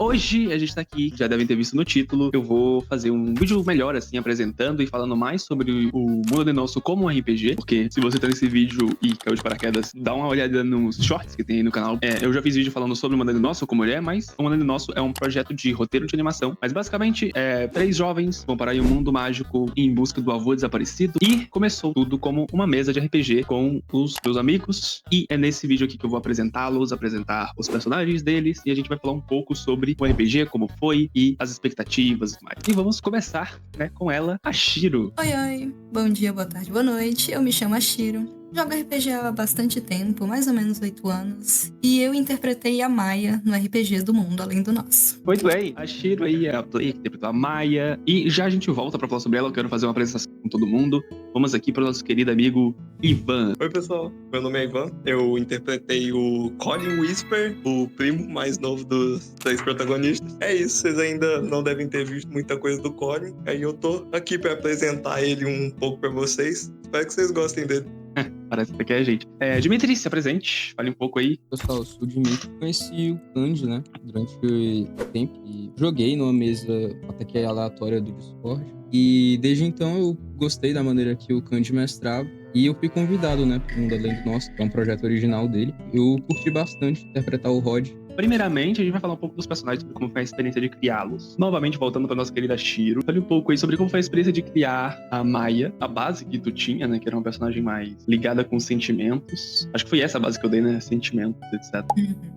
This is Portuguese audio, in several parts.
Hoje a gente tá aqui, já devem ter visto no título, eu vou fazer um vídeo melhor, assim, apresentando e falando mais sobre o Mundo de Nosso como um RPG, porque se você tá nesse vídeo e caiu de paraquedas, dá uma olhada nos shorts que tem aí no canal. Eu já fiz vídeo falando sobre o Mundo de Nosso como ele é, mas o Mundo de Nosso é um projeto de roteiro de animação, mas basicamente três jovens vão parar em um mundo mágico em busca do avô desaparecido e começou tudo como uma mesa de RPG com os meus amigos e é nesse vídeo aqui que eu vou apresentá-los, apresentar os personagens deles e a gente vai falar um pouco sobre o RPG, como foi e as expectativas e tudo mais. E vamos começar, né, com ela, a Shiro. Oi, bom dia, boa tarde, boa noite, eu me chamo Ashiro. Jogo RPG há bastante tempo, mais ou menos 8 anos, e eu interpretei a Maia no RPG do Mundo Além do Nosso. Muito bem, a Shiro aí é a player que interpretou a Maia, e já a gente volta pra falar sobre ela, eu quero fazer uma apresentação com todo mundo. Vamos aqui para o nosso querido amigo Ivan. Oi pessoal, meu nome é Ivan, eu interpretei o Colin Whisper, o primo mais novo dos 3 protagonistas. É isso, vocês ainda não devem ter visto muita coisa do Colin, aí eu tô aqui pra apresentar ele um pouco pra vocês. Espero que vocês gostem dele. Parece que é a gente. Dimitri, se apresente, fale um pouco aí. Pessoal, eu sou o Dimitri, conheci o Kandi, né, durante o tempo e joguei numa mesa até que aleatória do Discord. E desde então eu gostei da maneira que o Kandi mestrava e eu fui convidado, né, para o Mundo Além do Nosso, que é um projeto original dele. Eu curti bastante interpretar o Rod. Primeiramente, a gente vai falar um pouco dos personagens, sobre como foi a experiência de criá-los. Novamente, voltando pra nossa querida Shiro. Fale um pouco aí sobre como foi a experiência de criar a Maia, a base que tu tinha, né? Que era uma personagem mais ligada com sentimentos. Acho que foi essa a base que eu dei, né? Sentimentos, etc.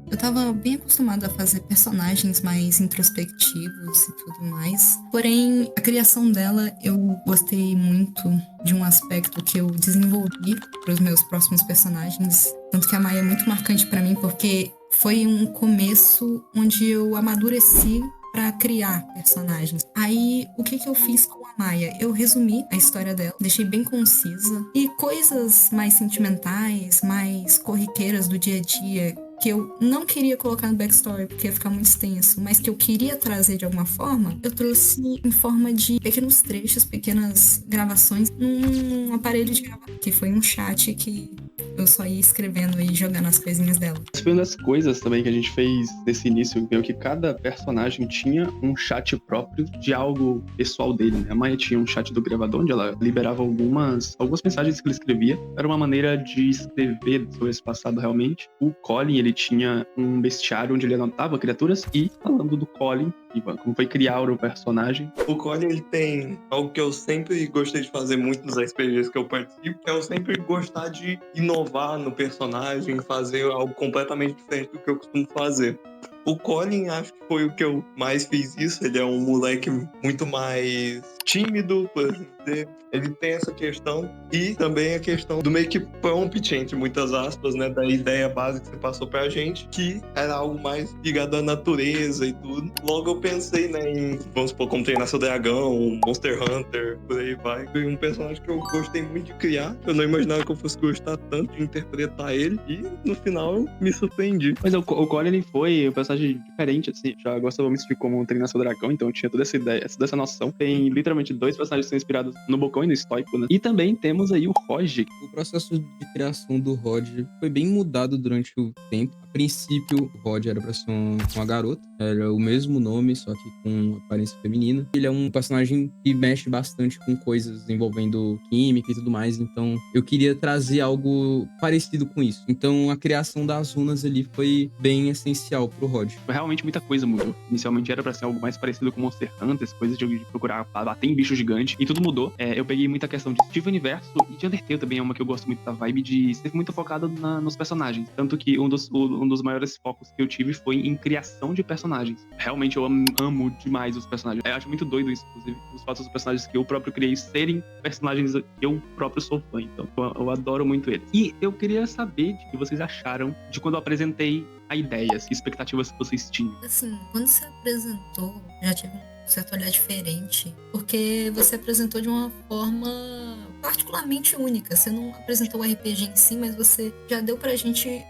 Eu tava bem acostumada a fazer personagens mais introspectivos e tudo mais. Porém, a criação dela, eu gostei muito de um aspecto que eu desenvolvi para os meus próximos personagens. Tanto que a Maia é muito marcante para mim, porque foi um começo onde eu amadureci para criar personagens. Aí, o que eu fiz com a Maia? Eu resumi a história dela, deixei bem concisa. E coisas mais sentimentais, mais corriqueiras do dia a dia, que eu não queria colocar no backstory, porque ia ficar muito extenso, mas que eu queria trazer de alguma forma, eu trouxe em forma de pequenos trechos, pequenas gravações, num aparelho de gravar, que foi um chat que eu só ia escrevendo e jogando as coisinhas dela. Essa foi uma das coisas também que a gente fez nesse início, viu que cada personagem tinha um chat próprio de algo pessoal dele, né? A Maia tinha um chat do gravador, onde ela liberava algumas mensagens que ele escrevia. Era uma maneira de escrever sobre esse passado realmente. O Colin, ele tinha um bestiário onde ele anotava criaturas e, falando do Colin, Ivan, como foi criar o personagem. O Colin, ele tem algo que eu sempre gostei de fazer muito nos RPGs que eu participo, é eu sempre gostar de inovar no personagem, fazer algo completamente diferente do que eu costumo fazer. O Colin, acho que foi o que eu mais fiz isso. Ele é um moleque muito mais tímido, por assim dizer. Ele tem essa questão e também a questão do meio que prompt, entre muitas aspas, né, da ideia básica que você passou pra gente, que era algo mais ligado à natureza e tudo. Logo eu pensei, né, em, vamos supor, como treinar seu dragão, Monster Hunter, por aí vai. Foi um personagem que eu gostei muito de criar. Eu não imaginava que eu fosse gostar tanto de interpretar ele e no final eu me surpreendi. Mas o Colin, ele foi um personagem diferente, assim. Já gostava muito de como treinar seu dragão, então eu tinha toda essa ideia, toda essa noção. Tem literalmente 2 personagens que são inspirados no Bocão e no Stoico, né? E também temos aí o Rod. O processo de criação do Rod foi bem mudado durante o tempo. A princípio, o Rod era pra ser uma garota. Era o mesmo nome, só que com aparência feminina. Ele é um personagem que mexe bastante com coisas envolvendo química e tudo mais. Então, eu queria trazer algo parecido com isso. Então, a criação das runas ali foi bem essencial pro Rod. Realmente muita coisa mudou. Inicialmente era pra ser algo mais parecido com Monster Hunter, coisas de procurar bater em bicho gigante, e tudo mudou. Eu peguei muita questão de Steven Universo e de Undertale também é uma que eu gosto muito da vibe de ser muito focada nos personagens. Tanto que um dos maiores focos que eu tive foi em criação de personagens. Realmente eu amo demais os personagens. Eu acho muito doido isso, inclusive, os fatos dos personagens que eu próprio criei serem personagens que eu próprio sou fã. Então eu adoro muito eles. E eu queria saber o que vocês acharam de quando eu apresentei a ideias, que expectativas que vocês tinham. Assim, quando você apresentou, já tive um certo olhar diferente, porque você apresentou de uma forma particularmente única. Você não apresentou o RPG em si, mas você já deu pra gente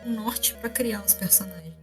um norte pra criar os personagens.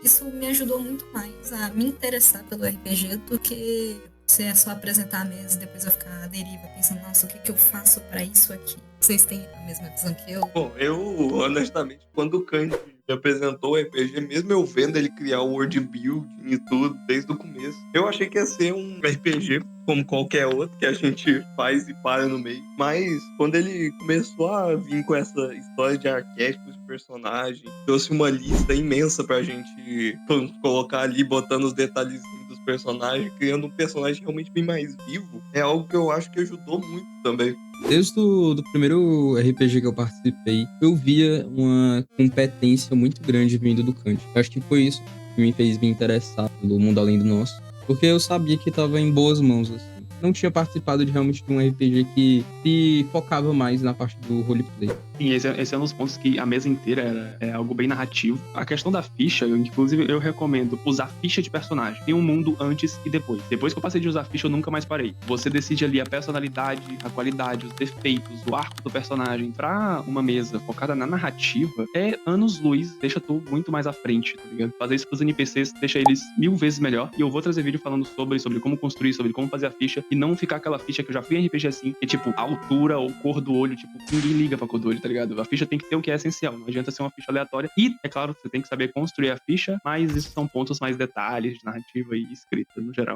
Isso me ajudou muito mais a me interessar pelo RPG do que você é só apresentar a mesa e depois eu ficar à deriva, pensando, nossa, o que eu faço pra isso aqui? Vocês têm a mesma visão que eu? Bom, eu, honestamente, quando o Kandi me apresentou o RPG, mesmo eu vendo ele criar o world building e tudo desde o começo. Eu achei que ia ser um RPG como qualquer outro que a gente faz e para no meio. Mas quando ele começou a vir com essa história de arquétipos de personagem, trouxe uma lista imensa pra gente colocar ali, botando os detalhezinhos dos personagens, criando um personagem realmente bem mais vivo, é algo que eu acho que ajudou muito também. Desde o do primeiro RPG que eu participei, eu via uma competência muito grande vindo do Kant. Eu acho que foi isso que me fez me interessar pelo mundo além do nosso, porque eu sabia que estava em boas mãos, assim. Não tinha participado realmente de um RPG que se focava mais na parte do roleplay. Sim, esse é um dos pontos que a mesa inteira é algo bem narrativo. A questão da ficha, inclusive, eu recomendo usar ficha de personagem. Tem um mundo antes e depois. Depois que eu passei de usar ficha, eu nunca mais parei. Você decide ali a personalidade, a qualidade, os defeitos, o arco do personagem. Pra uma mesa focada na narrativa, é anos-luz, deixa tu muito mais à frente, tá ligado? Fazer isso pros NPCs deixa eles 1000 vezes melhor. E eu vou trazer vídeo falando sobre como construir, sobre como fazer a ficha, e não ficar aquela ficha que eu já fui em RPG assim, que tipo, a altura ou cor do olho, tipo, ninguém liga pra cor do olho, tá ligado? A ficha tem que ter o que é essencial, não adianta ser uma ficha aleatória. E, é claro, você tem que saber construir a ficha, mas isso são pontos mais detalhes de narrativa e escrita, no geral.